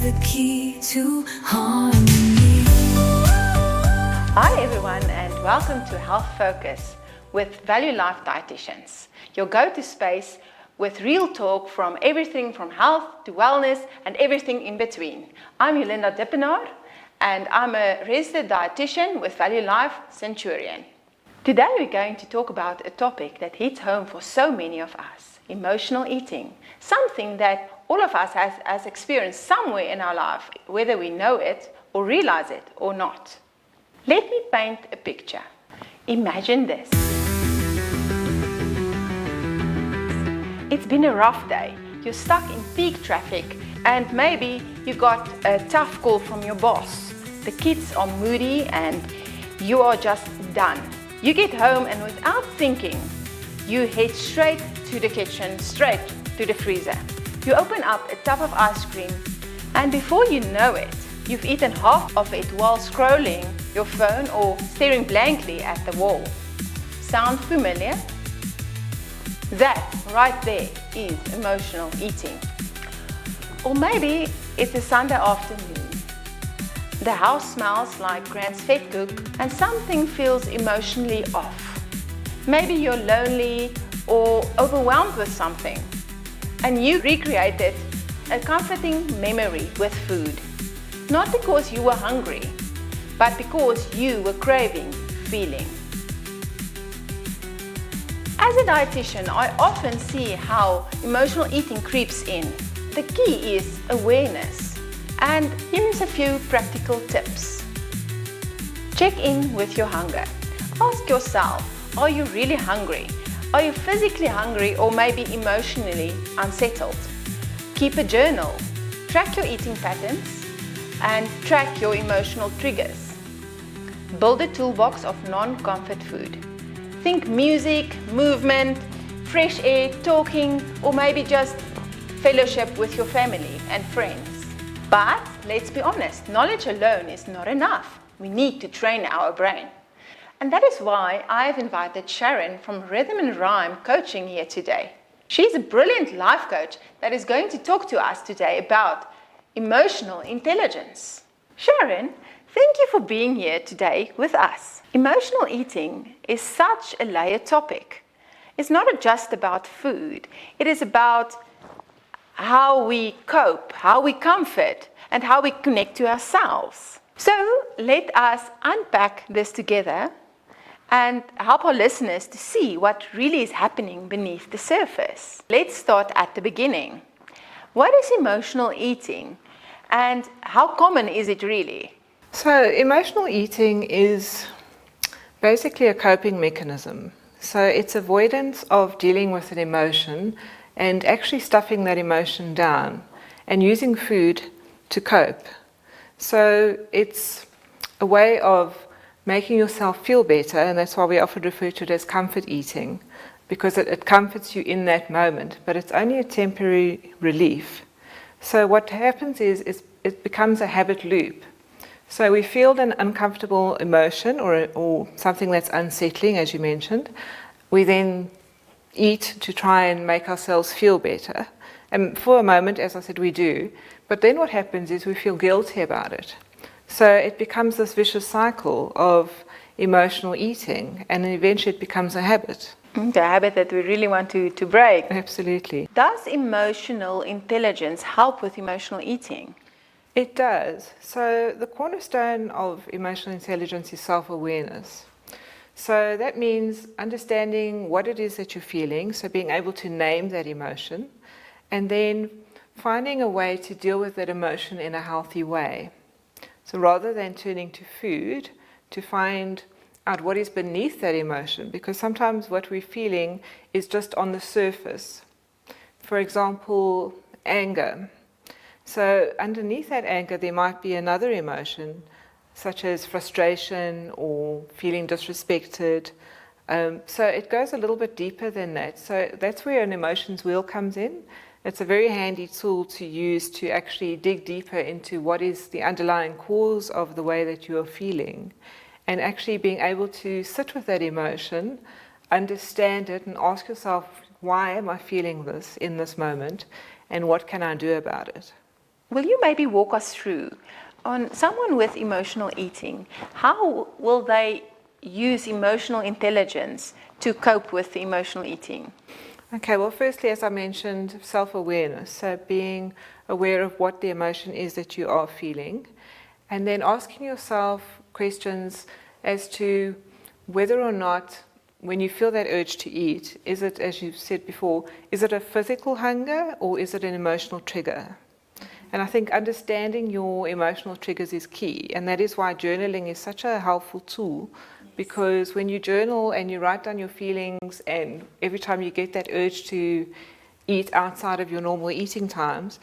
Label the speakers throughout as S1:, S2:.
S1: the key to harmony.
S2: Hi everyone and welcome to Health Focus with Value Life Dietitians, your go-to space with real talk from everything from health to wellness and everything in between. I'm Yolinda Dippenaar and I'm a registered dietitian with Value Life Centurion. Today we're going to talk about a topic that hits home for so many of us, emotional eating. Something that all of us has experienced somewhere in our life, whether we know it or realize it or not. Let me paint a picture. Imagine this. It's been a rough day. You're stuck in peak traffic and maybe you got a tough call from your boss. The kids are moody and you are just done. You get home and without thinking, you head straight to the kitchen, straight to the freezer. You open up a tub of ice cream and before you know it, you've eaten half of it while scrolling your phone or staring blankly at the wall. Sound familiar? That right there is emotional eating. Or maybe it's a Sunday afternoon. The house smells like Grand's fat cook and something feels emotionally off. Maybe you're lonely or overwhelmed with something and you recreated a comforting memory with food. Not because you were hungry, but because you were craving feeling. As a dietitian, I often see how emotional eating creeps in. The key is awareness. And here's a few practical tips. Check in with your hunger. Ask yourself, are you really hungry? Are you physically hungry or maybe emotionally unsettled? Keep a journal. Track your eating patterns and track your emotional triggers. Build a toolbox of non-comfort food. Think music, movement, fresh air, talking, or maybe just fellowship with your family and friends. But let's be honest, knowledge alone is not enough. We need to train our brain. And that is why I've invited Sharon from Rhythm and Rhyme Coaching here today. She's a brilliant life coach that is going to talk to us today about emotional intelligence. Sharon, thank you for being here today with us. Emotional eating is such a layered topic. It's not just about food. It is about how we cope, how we comfort, and how we connect to ourselves. So let us unpack this together and help our listeners to see what really is happening beneath the surface. Let's start at the beginning. What is emotional eating and how common is it really?
S3: So emotional eating is basically a coping mechanism. So it's avoidance of dealing with an emotion and actually stuffing that emotion down and using food to cope. So it's a way of making yourself feel better, and that's why we often refer to it as comfort eating, because it comforts you in that moment, but it's only a temporary relief. So what happens is it becomes a habit loop. So we feel an uncomfortable emotion or something that's unsettling, as you mentioned. We then eat to try and make ourselves feel better. And for a moment, as I said, we do. But then what happens is we feel guilty about it. So it becomes this vicious cycle of emotional eating, and then eventually it becomes a habit.
S2: The habit that we really want to break.
S3: Absolutely.
S2: Does emotional intelligence help with emotional eating?
S3: It does. So the cornerstone of emotional intelligence is self-awareness. So that means understanding what it is that you're feeling, so being able to name that emotion, and then finding a way to deal with that emotion in a healthy way. So rather than turning to food to find out what is beneath that emotion, because sometimes what we're feeling is just on the surface. For example, anger. So underneath that anger, there might be another emotion, such as frustration or feeling disrespected. So it goes a little bit deeper than that. So that's where an emotions wheel comes in. It's a very handy tool to use to actually dig deeper into what is the underlying cause of the way that you are feeling, and actually being able to sit with that emotion, understand it, and ask yourself, why am I feeling this in this moment, and what can I do about it?
S2: will you maybe walk us through on someone with emotional eating? How will they use emotional intelligence to cope with the emotional eating?
S3: Okay, well, firstly, as I mentioned, self-awareness. So being aware of what the emotion is that you are feeling, and then asking yourself questions as to whether or not, when you feel that urge to eat, is it, as you've said before, is it a physical hunger or is it an emotional trigger? And I think understanding your emotional triggers is key, and that is why journaling is such a helpful tool, because when you journal and you write down your feelings, and every time you get that urge to eat outside of your normal eating times,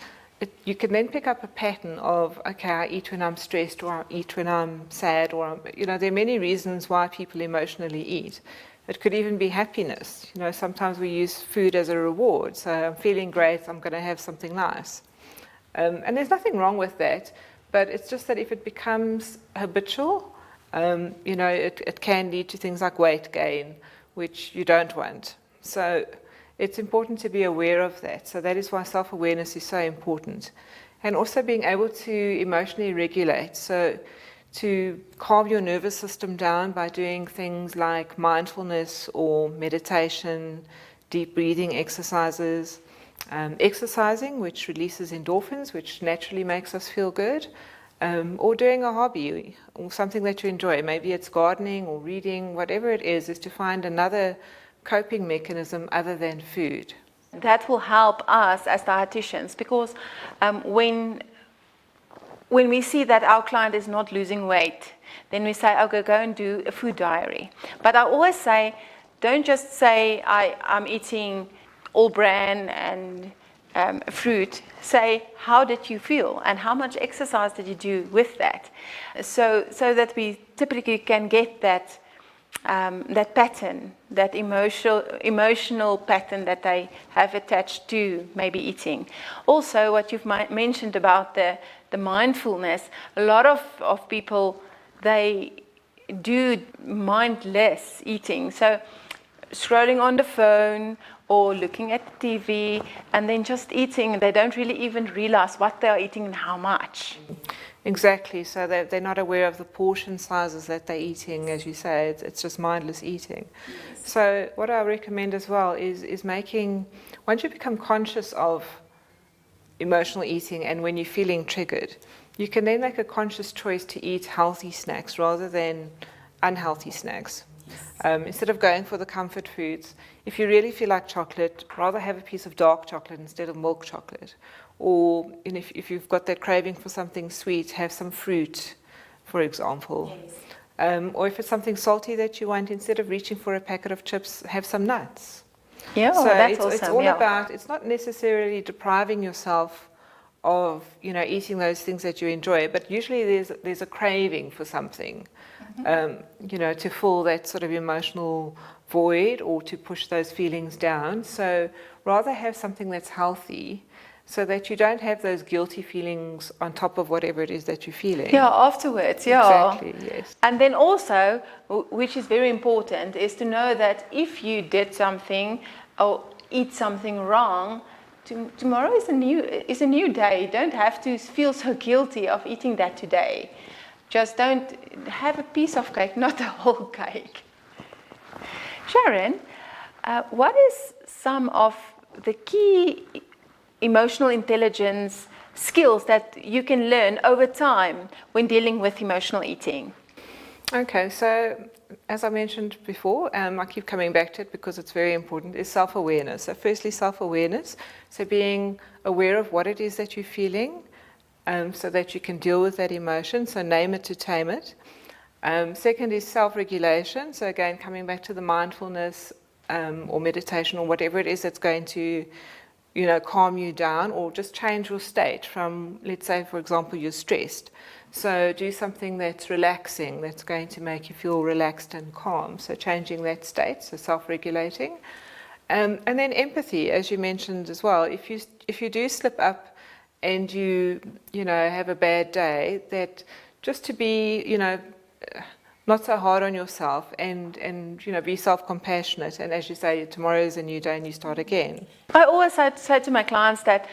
S3: you can then pick up a pattern of, okay, I eat when I'm stressed, or I eat when I'm sad, or, there are many reasons why people emotionally eat. It could even be happiness. Sometimes we use food as a reward. So I'm feeling great, I'm going to have something nice. And there's nothing wrong with that, but it's just that if it becomes habitual, it can lead to things like weight gain, which you don't want. So it's important to be aware of that. So that is why self-awareness is so important. And also being able to emotionally regulate. So to calm your nervous system down by doing things like mindfulness or meditation, deep breathing exercises, exercising, which releases endorphins, which naturally makes us feel good, or doing a hobby or something that you enjoy. Maybe it's gardening or reading, whatever it is to find another coping mechanism other than food.
S2: That will help us as dietitians, because when we see that our client is not losing weight, then we say, okay, go and do a food diary. But I always say, don't just say, I'm eating all bran and fruit. Say, how did you feel and how much exercise did you do with that? So that we typically can get that pattern, that emotional pattern that they have attached to maybe eating. Also, what you've mentioned about the mindfulness, a lot of people, they do mindless eating. So scrolling on the phone or looking at the TV and then just eating. They don't really even realize what they are eating and how much.
S3: Exactly. So they're not aware of the portion sizes that they're eating. As you say, it's just mindless eating. Yes. So what I recommend as well is making, once you become conscious of emotional eating and when you're feeling triggered, you can then make a conscious choice to eat healthy snacks rather than unhealthy snacks. Instead of going for the comfort foods, if you really feel like chocolate, rather have a piece of dark chocolate instead of milk chocolate. Or if you've got that craving for something sweet, have some fruit, for example. Yes. Or if it's something salty that you want, instead of reaching for a packet of chips, have some nuts.
S2: Yeah,
S3: so
S2: that's
S3: it's
S2: awesome.
S3: all about, it's not necessarily depriving yourself of eating those things that you enjoy, but usually there's a craving for something. To fill that sort of emotional void or to push those feelings down. So rather have something that's healthy so that you don't have those guilty feelings on top of whatever it is that you're feeling.
S2: Yeah, afterwards, yeah.
S3: Exactly, yes.
S2: And then also, which is very important, is to know that if you did something or eat something wrong, tomorrow is a new day. You don't have to feel so guilty of eating that today. Just don't have a piece of cake, not a whole cake. Sharon, what is some of the key emotional intelligence skills that you can learn over time when dealing with emotional eating?
S3: Okay, so as I mentioned before, I keep coming back to it because it's very important, is self-awareness. So firstly, self-awareness, so being aware of what it is that you're feeling, so that you can deal with that emotion, so name it to tame it. Second is self-regulation, so again, coming back to the mindfulness or meditation or whatever it is that's going to, calm you down or just change your state from, let's say, for example, you're stressed. So do something that's relaxing, that's going to make you feel relaxed and calm. So changing that state, so self-regulating. And then empathy, as you mentioned as well. If you do slip up and you have a bad day, that just to be, not so hard on yourself and be self-compassionate. And as you say, tomorrow is a new day and you start again.
S2: I always say to my clients that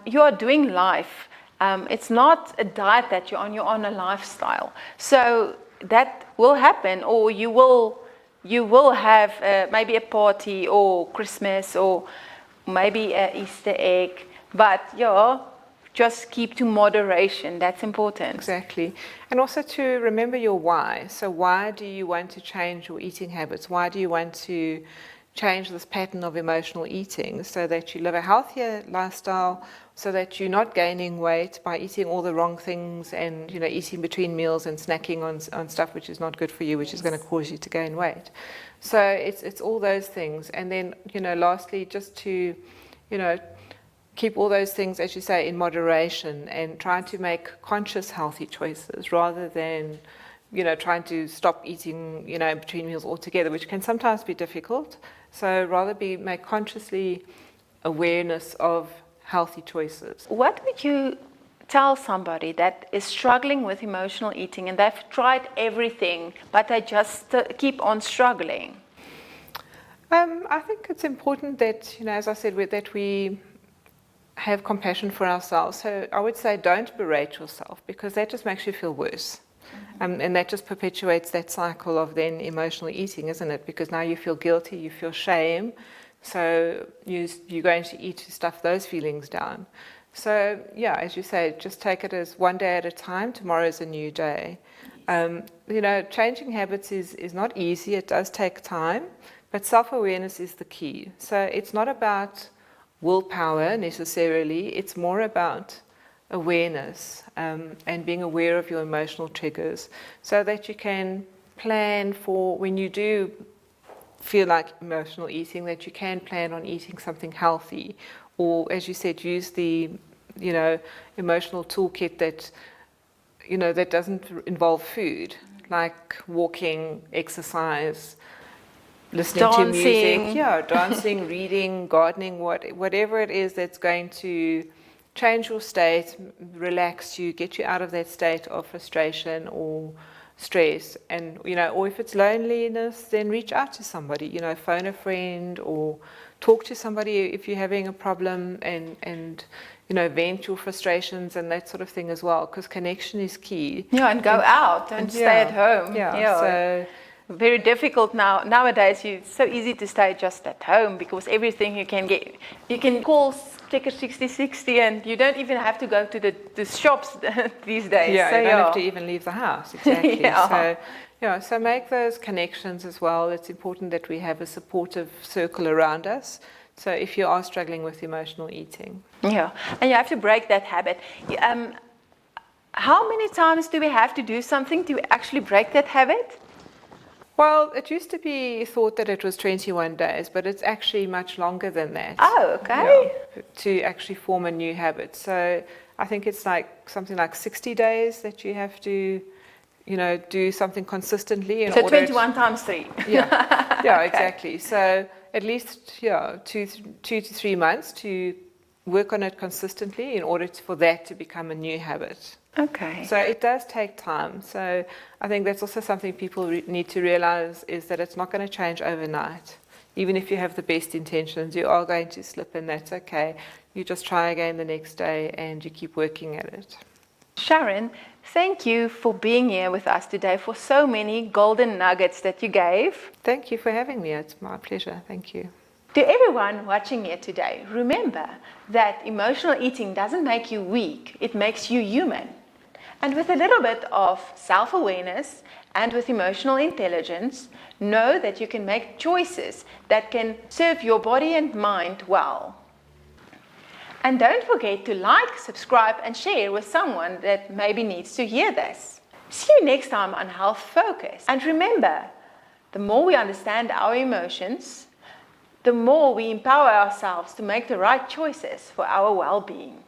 S2: you are doing life It's not a diet that you're on a lifestyle. So that will happen, or you will have maybe a party or Christmas or maybe an Easter egg, but just keep to moderation. That's important.
S3: Exactly. And also to remember your why. So why do you want to change your eating habits? Why do you want to change this pattern of emotional eating so that you live a healthier lifestyle, so that you're not gaining weight by eating all the wrong things and eating between meals and snacking on stuff which is not good for you, which is going to cause you to gain weight. So it's all those things. And then lastly, just to keep all those things, as you say, in moderation and trying to make conscious healthy choices rather than trying to stop eating in between meals altogether, which can sometimes be difficult. So rather make consciously awareness of healthy choices.
S2: What would you tell somebody that is struggling with emotional eating and they've tried everything, but they just keep on struggling?
S3: I think it's important that, as I said, that we have compassion for ourselves. So I would say don't berate yourself, because that just makes you feel worse. And that just perpetuates that cycle of then emotional eating, isn't it? Because now you feel guilty, you feel shame, so you're going to eat to stuff those feelings down. So yeah, as you say, just take it as one day at a time. Tomorrow is a new day. Changing habits is not easy. It does take time, but self-awareness is the key. So it's not about willpower necessarily. It's more about awareness and being aware of your emotional triggers, so that you can plan for when you do feel like emotional eating, that you can plan on eating something healthy, or as you said, use the emotional toolkit that that doesn't involve food, like walking, exercise, listening to music, dancing, reading, gardening, whatever it is that's going to change your state, relax you, get you out of that state of frustration or stress. And or if it's loneliness, then reach out to somebody, phone a friend or talk to somebody if you're having a problem, and vent your frustrations and that sort of thing as well, because connection is key.
S2: And go out and stay at home.
S3: So
S2: very difficult nowadays. It's so easy to stay just at home because everything you can call Checker 6060 and you don't even have to go to the shops these days.
S3: You don't have to even leave the house. Exactly. So make those connections as well. It's important that we have a supportive circle around us. So if you are struggling with emotional eating.
S2: And you have to break that habit. How many times do we have to do something to actually break that habit?
S3: Well, it used to be thought that it was 21 days, but it's actually much longer than that.
S2: Oh, okay.
S3: To actually form a new habit. So I think it's like something like 60 days that you have to, do something consistently.
S2: So 21 times 3.
S3: Okay. Exactly. So at least, 2 to 3 months to work on it consistently in order for that to become a new habit.
S2: Okay.
S3: So it does take time. So I think that's also something people need to realize, is that it's not going to change overnight. Even if you have the best intentions, you are going to slip, and that's okay. You just try again the next day and you keep working at it.
S2: Sharon, thank you for being here with us today, for so many golden nuggets that you gave.
S3: Thank you for having me. It's my pleasure. Thank you.
S2: To everyone watching here today, remember that emotional eating doesn't make you weak, it makes you human. And with a little bit of self-awareness and with emotional intelligence, know that you can make choices that can serve your body and mind well. And don't forget to like, subscribe and share with someone that maybe needs to hear this. See you next time on Health Focus. And remember, the more we understand our emotions, the more we empower ourselves to make the right choices for our well-being.